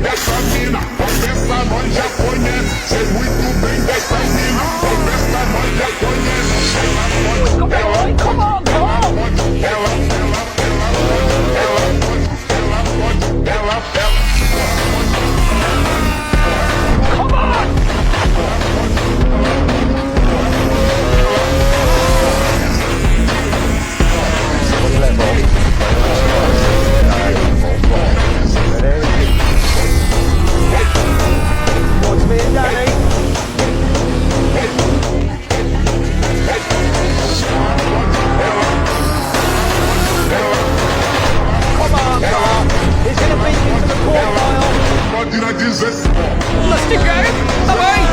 dessa mina, conversa nós já conhece. Sei muito bem dessa mina, conversa nós já conhece. Ela pode, ela pode, ela pode, ela pode. Let's go! Away!